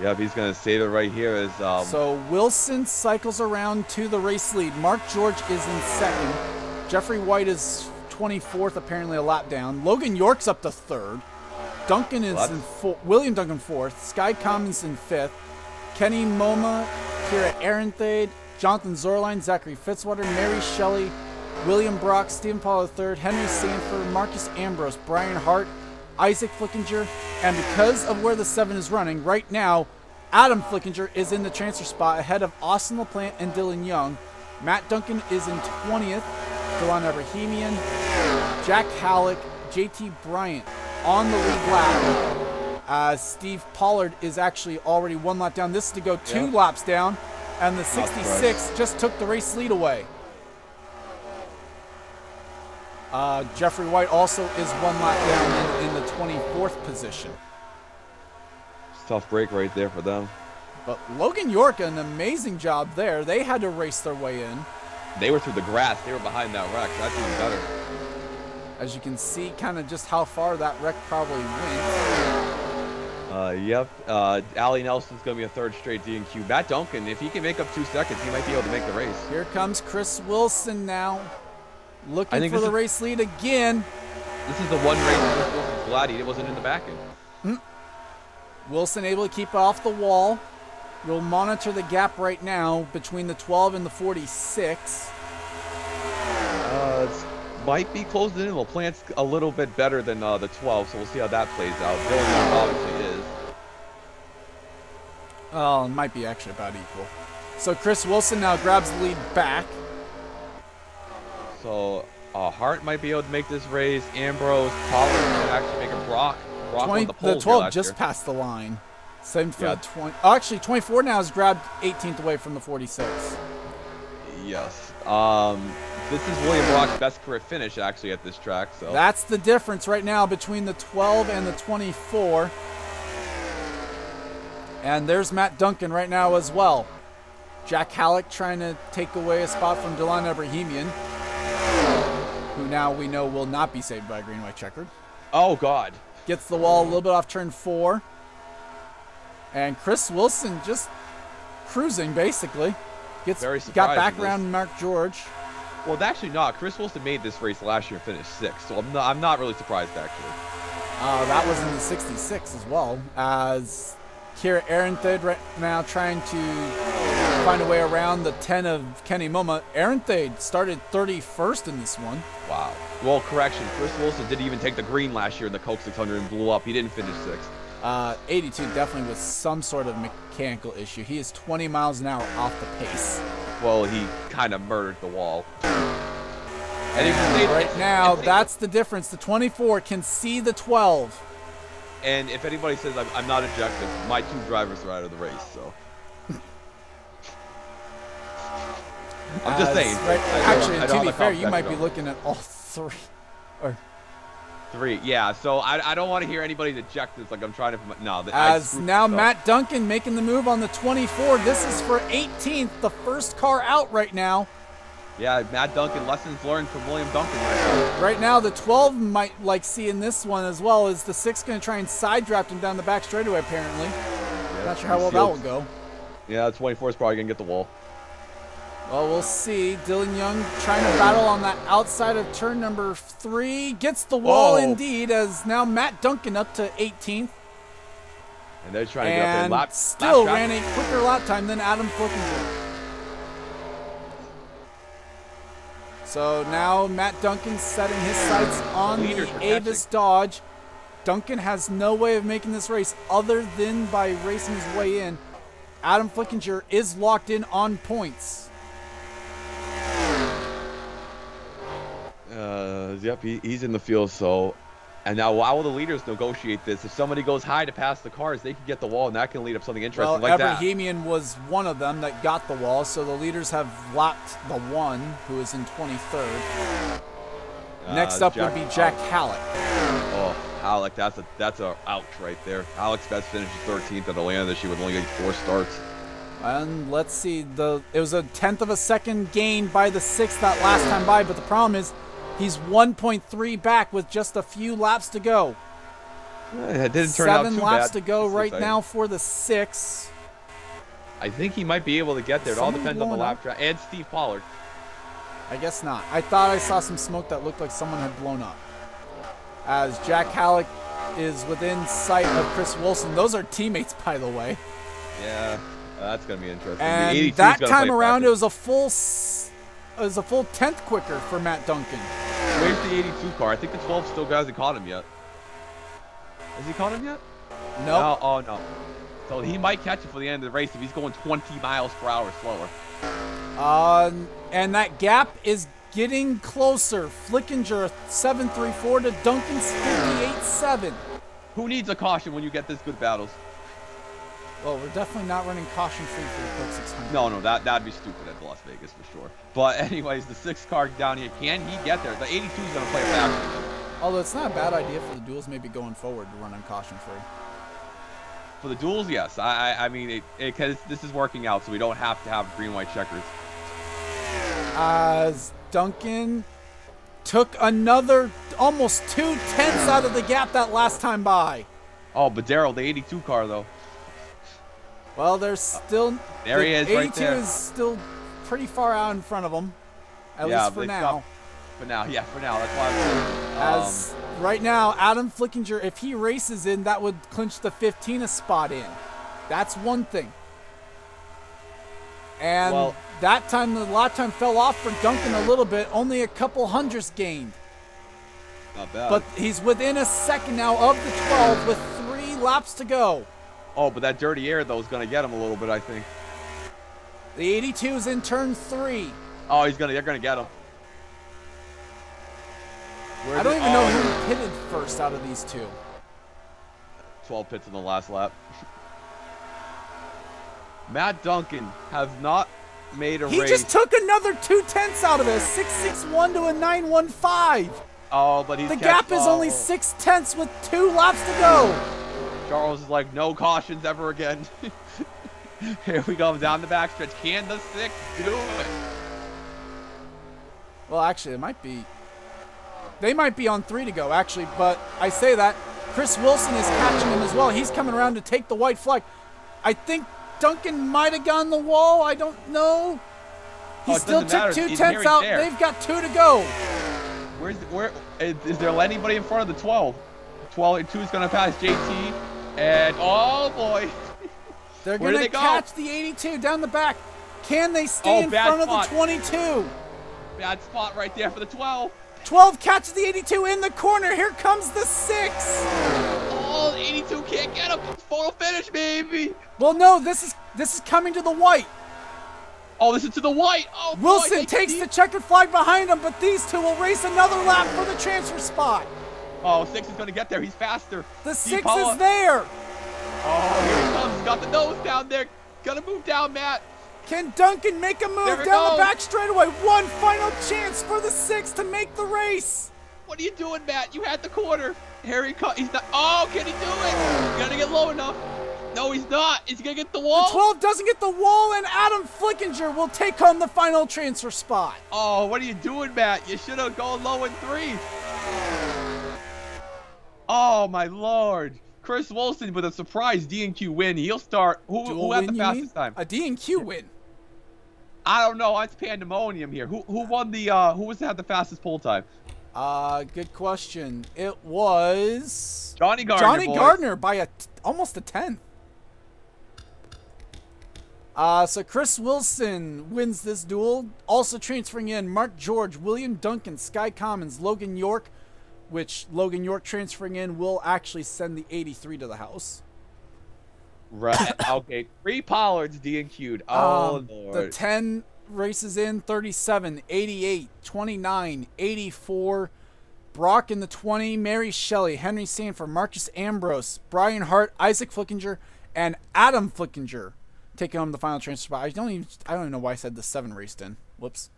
Yep, he's going to save it right here. As So Wilson cycles around to the race lead. Mark George is in second. Jeffrey White is 24th, apparently a lap down. Logan York's up to 3rd. Duncan is in William Duncan 4th. Sky Commons in 5th. Kenny Moma, Kira Arenthade, Jonathan Zorline, Zachary Fitzwater, Mary Shelley, William Brock, Stephen Paul III, Henry Sanford, Marcus Ambrose, Brian Hart, Isaac Flickinger, and because of where the 7 is running, right now, Adam Flickinger is in the transfer spot ahead of Austin LaPlante and Dylan Young. Matt Duncan is in 20th. Delon Abrahamian, Jack Halleck, JT Bryant on the lead lap. Steve Pollard is actually already 1 lap down. This is to go 2 laps down, and the 66 just took the race lead away. Jeffrey White also is 1 lap down in the 24th position. It's a tough break right there for them. But Logan York, an amazing job there. They had to race their way in. They were through the grass. They were behind that wreck. That's even better. As you can see, kind of just how far that wreck probably went. Yep. Allie Nelson's going to be a 3rd straight D&Q. Matt Duncan, if he can make up 2 seconds, he might be able to make the race. Here comes Chris Wilson now. Looking for the race lead again. This is the one race Chris Wilson's glad he wasn't in the back end. Wilson able to keep it off the wall. You'll monitor the gap right now between the 12 and the 46. It might be closing in. LaPlante's a little bit better than the 12, so we'll see how that plays out. Dylan Young obviously is. Oh, it might be actually about equal. So Chris Wilson now grabs the lead back. So Hart might be able to make this race. Ambrose, Pollard can actually make a Brock. Brock The 12 just passed the line. Same for the 20. Oh, actually, 24 now has grabbed 18th away from the 46. Yes. This is William Brock's best career finish, actually, at this track. So that's the difference right now between the 12 and the 24. And there's Matt Duncan right now as well. Jack Halleck trying to take away a spot from Delon Abrahamian, who now we know will not be saved by a green-white checkered. Oh, God. Gets the wall a little bit off turn 4. And Chris Wilson just cruising, basically. Got back around Mark George. Well, actually not. Chris Wilson made this race last year and finished 6th, so I'm not really surprised, actually. That was in the 66 as well, as Kira Arenthade right now trying to find a way around the 10 of Kenny Moma. Arenthade started 31st in this one. Wow. Well, correction. Chris Wilson didn't even take the green last year in the Coke 600 and blew up. He didn't finish 6th. 82 definitely with some sort of mechanical issue. He is 20 miles an hour off the pace. Well, he kind of murdered the wall. And right now, that's the difference. The 24 can see the 12. And if anybody says I'm not objective, my 2 drivers are out of the race, so. I'm just saying. Right, actually, to be fair, you might be looking at all 3. Or 3, yeah. So I don't want to hear anybody eject this like I'm trying to. No. As now Matt Duncan making the move on the 24. This is for 18th, the first car out right now. Yeah, Matt Duncan, lessons learned from William Duncan right now. Right now, the 12 might like seeing this one as well. Is the 6 going to try and side draft him down the back straightaway, apparently. Yeah, not sure how well that will go. Yeah, the 24 is probably going to get the wall. Well, we'll see. Dylan Young trying to battle on that outside of turn number 3. Gets the wall indeed, as now Matt Duncan up to 18th. And they're trying to get up there. And still ran a quicker lap time than Adam Flickinger. So now Matt Duncan setting his sights on the Avis Dodge. Duncan has no way of making this race other than by racing his way in. Adam Flickinger is locked in on points. Yep, he's in the field, so... And now while the leaders negotiate this, if somebody goes high to pass the cars, they can get the wall, and that can lead up something interesting like that. Ebrahimian was one of them that got the wall, so the leaders have lapped the one, who is in 23rd. Next up would be Jack Halleck. Oh, Halleck, that's a ouch right there. Halleck's best finish is 13th at Atlanta. She would only get 4 starts. And let's see, it was a 10th of a second gain by the 6th that last time by, but the problem is he's 1.3 back with just a few laps to go. It didn't turn out too bad. 7 laps to go right now for the 6. I think he might be able to get there. It all depends on the lap track. And Steve Pollard. I guess not. I thought I saw some smoke that looked like someone had blown up. As Jack Halleck is within sight of Chris Wilson. Those are teammates, by the way. Yeah, that's going to be interesting. And that time around, it was a full 10th quicker for Matt Duncan. Where's the 82 car? I think the 12 still hasn't caught him yet. Has he caught him yet? Nope. No. Oh, no. So he might catch it for the end of the race if he's going 20 miles per hour slower. And that gap is getting closer. Flickinger 7.34 to Duncan's 58.7. Who needs a caution when you get this good battles? Well, we're definitely not running caution free for the Coke 600. No, that'd be stupid at Las Vegas for sure. But anyways, the 6th car down here, can he get there? The 82 is going to play a factor. Although it's not a bad idea for the duels maybe going forward to run on caution free. For the duels, yes. I mean, because this is working out, so we don't have to have green-white checkers. As Duncan took another almost 2 tenths out of the gap that last time by. Oh, but Daryl, the 82 car, though. Well, there's still... There he is, right there. 82 is still pretty far out in front of him, at least for now. For now, yeah, for now. That's why I'm saying. As right now, Adam Flickinger, if he races in, that would clinch the 15th spot in. That's one thing. And that time, the lot time fell off for Duncan a little bit. Only a couple hundredths gained. Not bad. But he's within a second now of the 12 with 3 laps to go. Oh, but that dirty air, though, is going to get him a little bit, I think. The 82 is in turn 3. Oh, they're going to get him. I don't even know who pitted first out of these 2. 12 pits in the last lap. Matt Duncan has not made a race. He just took another 2 tenths out of it. 6.61 to a 9.15. Oh, but the gap is only 6 tenths with 2 laps to go. Charles is like, no cautions ever again. Here we go down the backstretch. Can the 6 do it? Well, actually, they might be on 3 to go, actually. But I say that Chris Wilson is catching him as well. He's coming around to take the white flag. I think Duncan might have gone the wall. I don't know. He still took 2 tenths out. They've got 2 to go. Is there anybody in front of the 12? 2 is going to pass JT. And, oh, boy. They're going to catch the 82 down the back. Can they stay in front of the 22? Bad spot right there for the 12. 12 catches the 82 in the corner. Here comes the 6. Oh, the 82 can't get him. Photo finish, baby. Well, no, this is coming to the white. Oh, this is to the white. Oh, Wilson boy, takes the checkered flag behind him, but these 2 will race another lap for the transfer spot. Oh, 6 is going to get there. He's faster. The 6 is there. Oh, here he comes. He's got the nose down there. Got to move down, Matt. Can Duncan make a move down the back straightaway? One final chance for the 6 to make the race. What are you doing, Matt? You had the corner. Harry cut. He's not. Oh, can he do it? Got to get low enough. No, he's not. Is he going to get the wall? The 12 doesn't get the wall, and Adam Flickinger will take home the final transfer spot. Oh, what are you doing, Matt? You should have gone low in 3. Oh, my Lord. Chris Wilson with a surprise D&Q win. He'll start. Who had the fastest time? A D&Q win. I don't know. It's pandemonium here. Who won the? Who had the fastest pole time? Good question. It was Johnny Gardner. Johnny Gardner by almost a 10th. So Chris Wilson wins this duel. Also transferring in Mark George, William Duncan, Sky Commons, Logan York, which Logan York transferring in will actually send the 83 to the house. Right. Okay. 3 Pollards DNQ'd. Oh, The Lord. 10 races in 37, 88, 29, 84. Brock in the 20, Mary Shelley, Henry Sanford, Marcus Ambrose, Brian Hart, Isaac Flickinger, and Adam Flickinger taking home the final transfer spot. I don't even know why I said the 7 raced in. Whoops.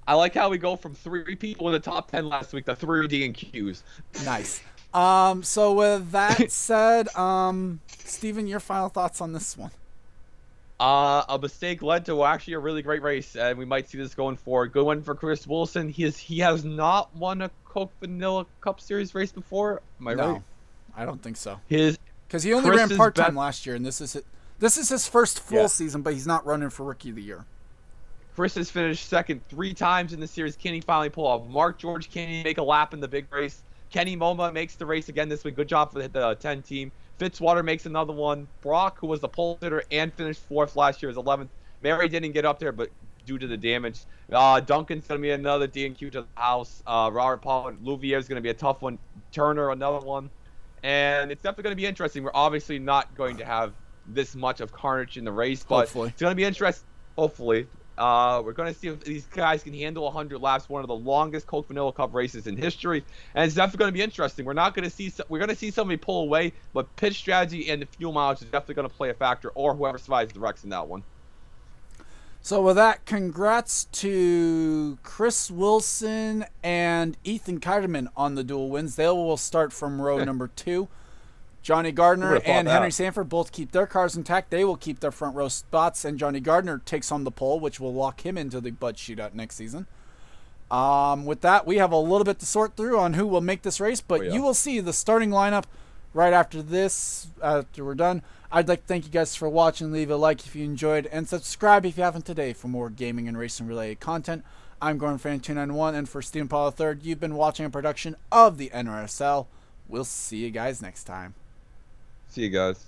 I like how we go from 3 people in the top 10 last week to 3 DNQs. Nice. So with that said, Steven, your final thoughts on this one? A mistake led to actually a really great race, and we might see this going forward. Good one for Chris Wilson. He has not won a Coke Vanilla Cup Series race before. Am I right? I don't think so. Because he only ran part-time last year, and this is his first full season, but he's not running for Rookie of the Year. Chris has finished second 3 times in the series. Can he finally pull off? Mark George, can he make a lap in the big race? Kenny Moma makes the race again this week. Good job for the 10 team. Fitzwater makes another one. Brock, who was the pole sitter and finished 4th last year, is 11th. Mary didn't get up there, but due to the damage. Duncan's going to be another DNQ to the house. Robert Paul, Louvier is going to be a tough one. Turner, another one. And it's definitely going to be interesting. We're obviously not going to have this much of carnage in the race, but Hopefully. It's going to be interesting. Hopefully. We're going to see if these guys can handle 100 laps, one of the longest Coke Vanilla Cup races in history, and it's definitely going to be interesting. We're going to see somebody pull away, but pitch strategy and the fuel mileage is definitely going to play a factor, or whoever survives the wrecks in that one. So with that, congrats to Chris Wilson and Ethan Keiderman on the dual wins. They will start from row number 2. Johnny Gardner and Henry Sanford both keep their cars intact. They will keep their front row spots, and Johnny Gardner takes home the pole, which will lock him into the Bud Shootout next season. With that, we have a little bit to sort through on who will make this race, but you will see the starting lineup right after this, after we're done. I'd like to thank you guys for watching. Leave a like if you enjoyed, and subscribe if you haven't today for more gaming and racing related content. I'm GordonFan291, and for Stephen Paul III, you've been watching a production of the NRSL. We'll see you guys next time. See you guys.